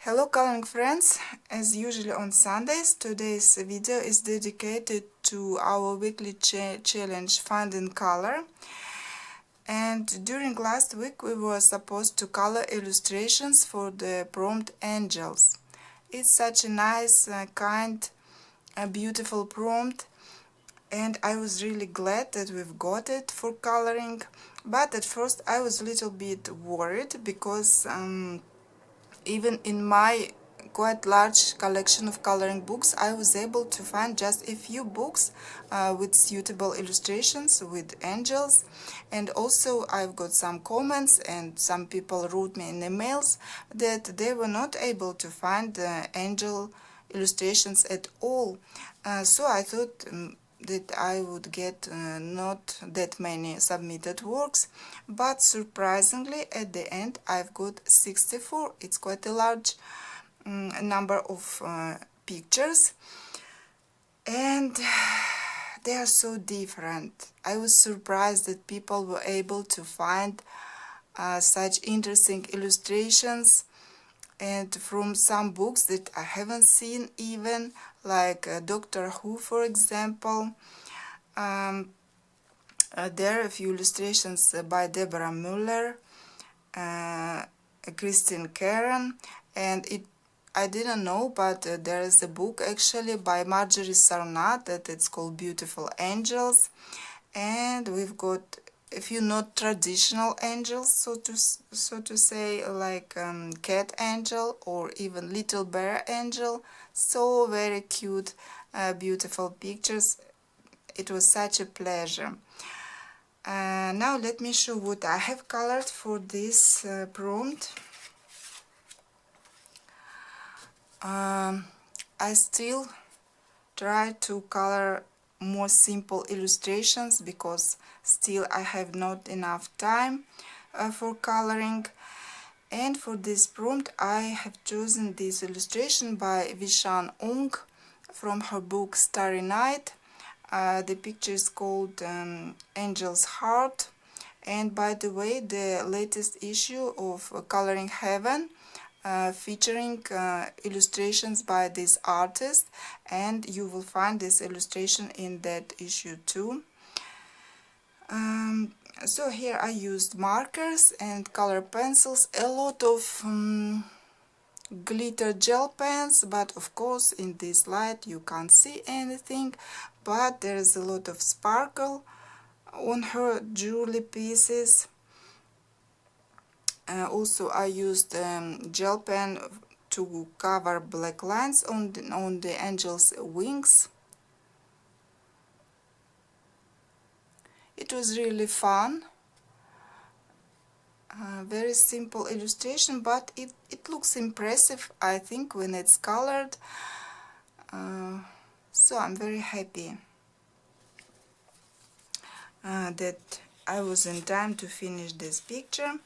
Hello coloring friends, as usually on Sundays, today's video is dedicated to our weekly challenge Find in Color. And during last week we were supposed to color illustrations for the prompt Angels. It's such a nice, kind, beautiful prompt, and I was really glad that we've got it for coloring. But at first I was a little bit worried because even in my quite large collection of coloring books, I was able to find just a few books with suitable illustrations with angels. And also I've got some comments and some people wrote me in emails that they were not able to find angel illustrations at all. So I thought that I would get not that many submitted works, but surprisingly at the end I've got 64. It's quite a large number of pictures, and they are so different. I was surprised that people were able to find such interesting illustrations, and from some books that I haven't seen even, like Doctor Who, for example. There are a few illustrations by Deborah Muller, Christine Karen, and I didn't know, but there is a book actually by Marjorie Sarnat that it's called Beautiful Angels, and we've got a few not traditional angels, so to say, like cat angel or even little bear angel. So very cute, beautiful pictures. It was such a pleasure. Now let me show what I have colored for this prompt. I still try to color more simple illustrations because still I have not enough time for coloring. And for this prompt I have chosen this illustration by Vishaan Ung from her book Starry Night. The picture is called Angel's Heart, and by the way, the latest issue of Coloring Heaven featuring illustrations by this artist, and you will find this illustration in that issue too. So here I used markers and color pencils, a lot of glitter gel pens, but of course in this light you can't see anything, but there is a lot of sparkle on her jewelry pieces. Also I used gel pen to cover black lines on the angel's wings. It was really fun. Very simple illustration, but it looks impressive, I think, when it's colored. So I'm very happy that I was in time to finish this picture.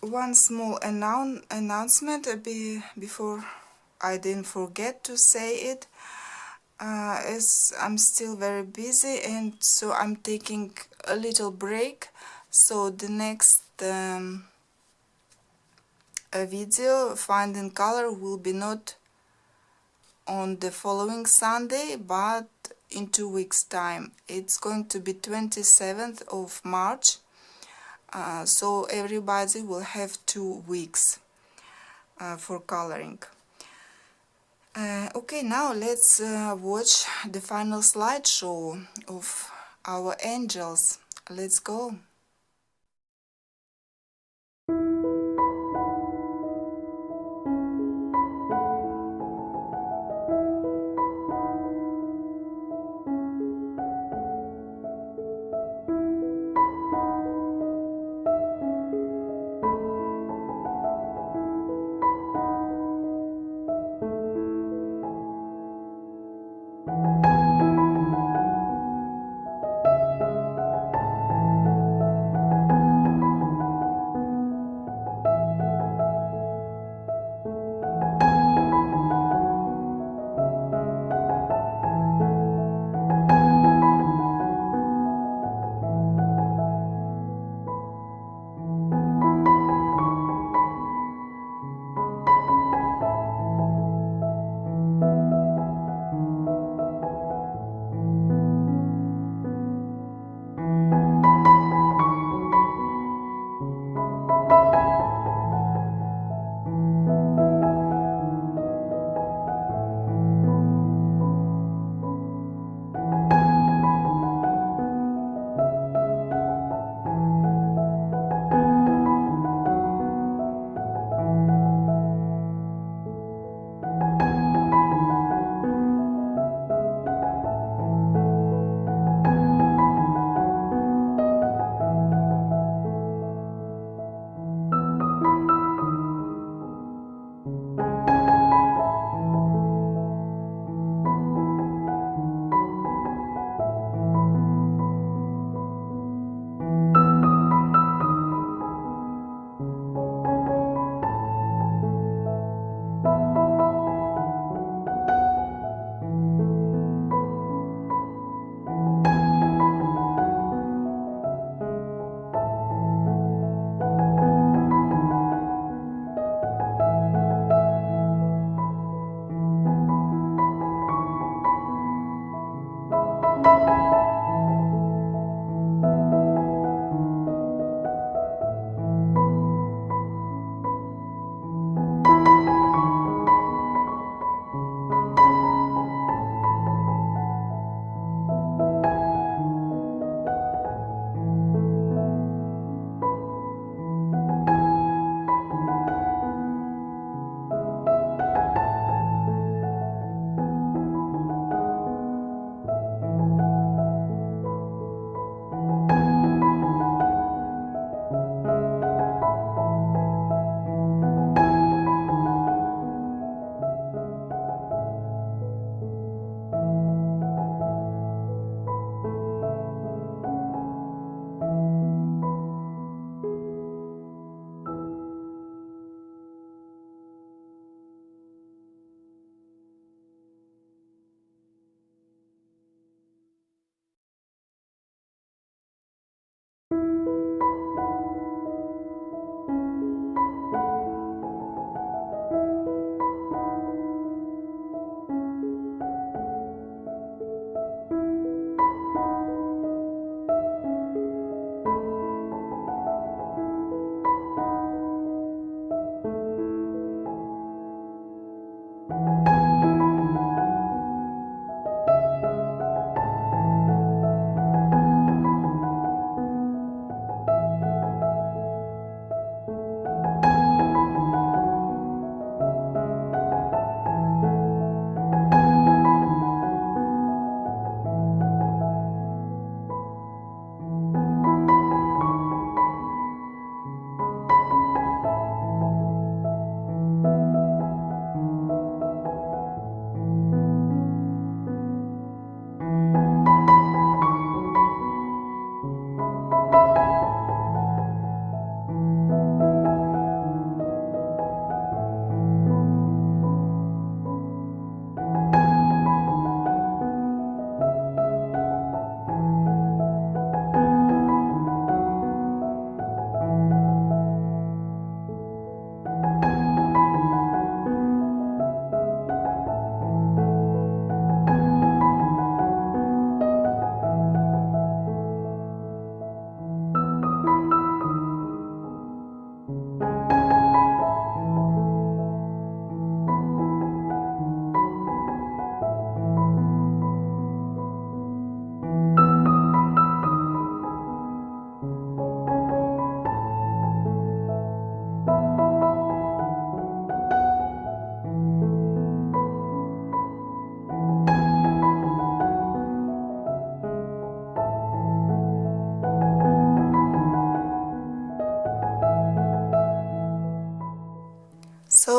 One small announcement before I didn't forget to say it. As I'm still very busy, and so I'm taking a little break, so the next video Find in Color will be not on the following Sunday but in 2 weeks time. It's going to be 27th of March, so everybody will have 2 weeks for coloring. Okay, now let's watch the final slideshow of our angels. Let's go.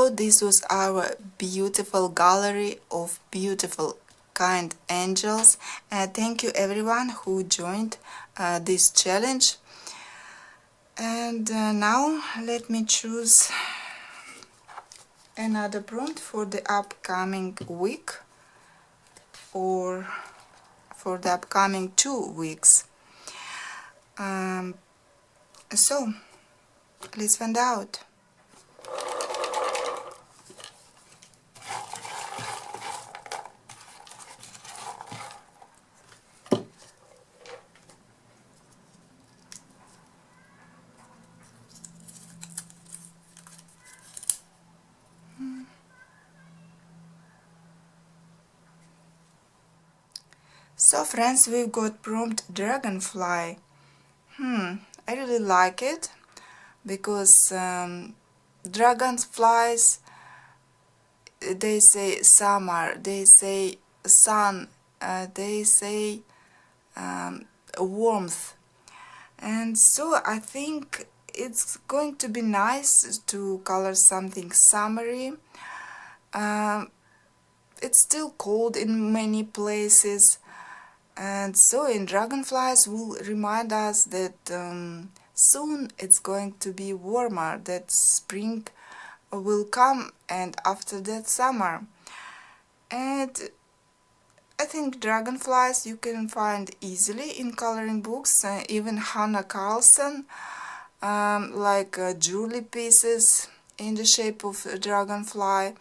So this was our beautiful gallery of beautiful kind angels. Thank you everyone who joined this challenge. And now let me choose another prompt for the upcoming week or for the upcoming 2 weeks. So let's find out. So friends, we've got prompt dragonfly. I really like it because dragonflies, they say summer, they say sun, they say warmth, and so I think it's going to be nice to color something summery. It's still cold in many places, and so in dragonflies will remind us that soon it's going to be warmer, that spring will come, and after that summer. And I think dragonflies you can find easily in coloring books, even Hanna Karlzon, like jewelry pieces in the shape of a dragonfly.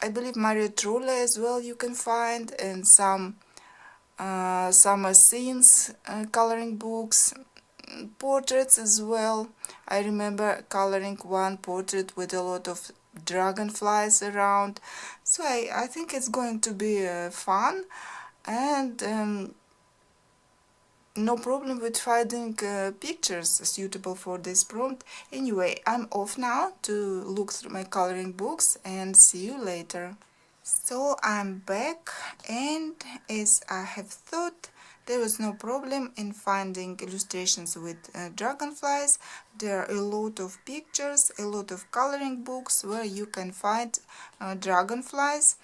I believe Maria Trulle as well you can find, and some summer scenes coloring books, portraits as well. I remember coloring one portrait with a lot of dragonflies around, so I think it's going to be fun, and no problem with finding pictures suitable for this prompt. Anyway, I'm off now to look through my coloring books, and see you later. So I'm back, and as I have thought, there was no problem in finding illustrations with dragonflies. There are a lot of pictures, a lot of coloring books where you can find dragonflies.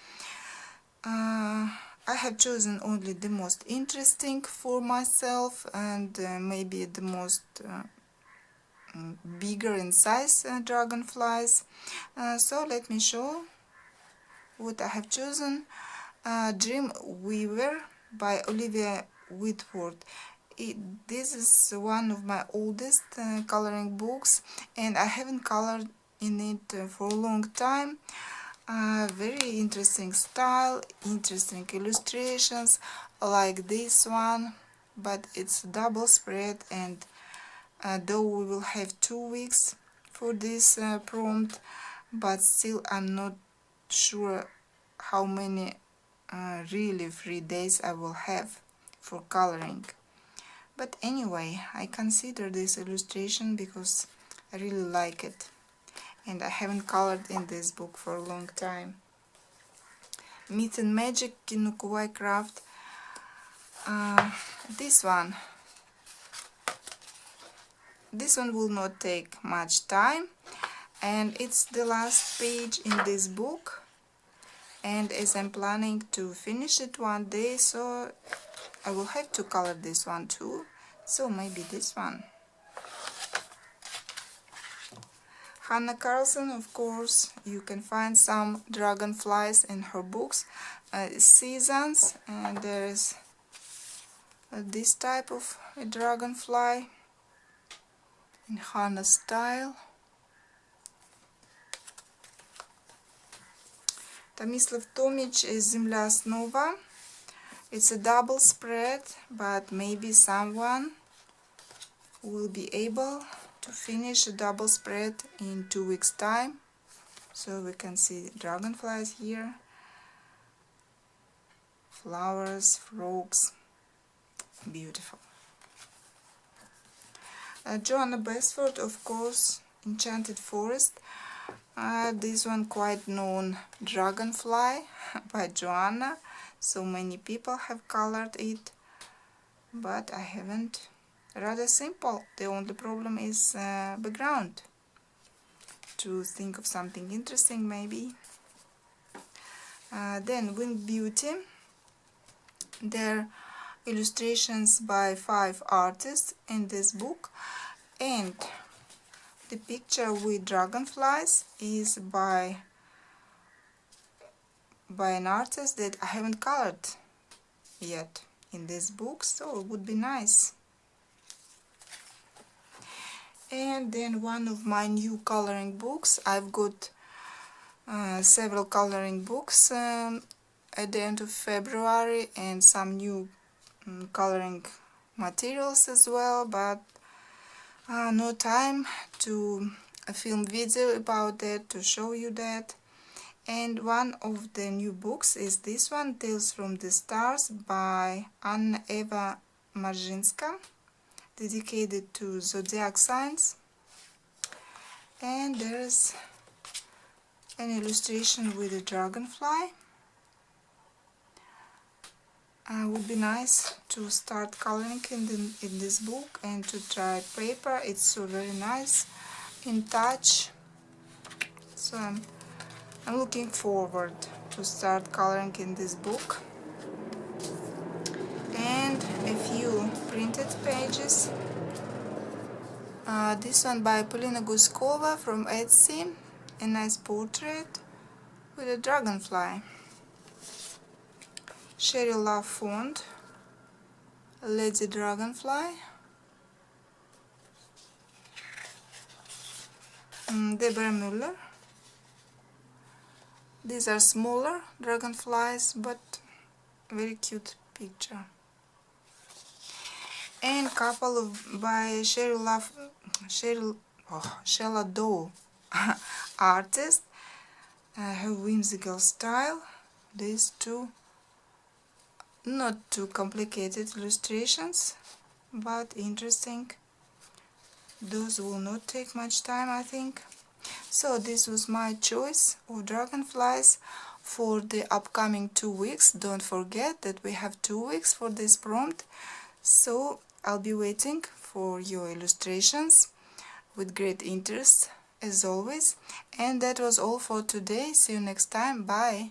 I have chosen only the most interesting for myself, and maybe the most bigger in size dragonflies. So let me show what I have chosen. Dream Weaver by Olivia Whitford. This is one of my oldest coloring books, and I haven't colored in it for a long time. Very interesting style, interesting illustrations like this one, but it's double spread, and though we will have 2 weeks for this prompt, but still I'm not sure how many really free days I will have for coloring. But anyway, I consider this illustration because I really like it, and I haven't colored in this book for a long time. Myth and Magic, Kinukuwai Craft. This one will not take much time, and it's the last page in this book, and as I'm planning to finish it one day, so I will have to color this one too, so maybe this one. Hanna Karlzon, of course, you can find some dragonflies in her books, Seasons, and there's this type of a dragonfly in Hanna style. Tomislav Tomic is Zemlya Snova. It's a double spread, but maybe someone will be able to finish a double spread in 2 weeks time. So we can see dragonflies here, flowers, frogs, beautiful. Joanna Basford, of course, Enchanted Forest. This one quite known dragonfly by Joanna. So many people have colored it, but I haven't. Rather simple. The only problem is background. to think of something interesting maybe. Then Wing Beauty, there illustrations by 5 artists in this book, and the picture with dragonflies is by an artist that I haven't colored yet in this book, so it would be nice. And then one of my new coloring books. I've got several coloring books at the end of February, and some new coloring materials as well, but no time to film video about that, to show you that. And one of the new books is this one, Tales from the Stars by Anna Eva Marzinska, dedicated to zodiac signs. And there's an illustration with a dragonfly. Would be nice to start coloring in this book and to try paper. It's so very nice in touch, so I'm looking forward to start coloring in this book. And a few printed pages. This one by Polina Guskova from Etsy, a nice portrait with a dragonfly. Cheryl Love font, Lady Dragonfly. Deborah Müller. These are smaller dragonflies, but very cute picture. And couple of by Sheila Doe artist, her whimsical style. These two not too complicated illustrations, but interesting. Those will not take much time, I think. So this was my choice of dragonflies for the upcoming 2 weeks. Don't forget that we have 2 weeks for this prompt, so I'll be waiting for your illustrations with great interest as always. And that was all for today. See you next time. Bye.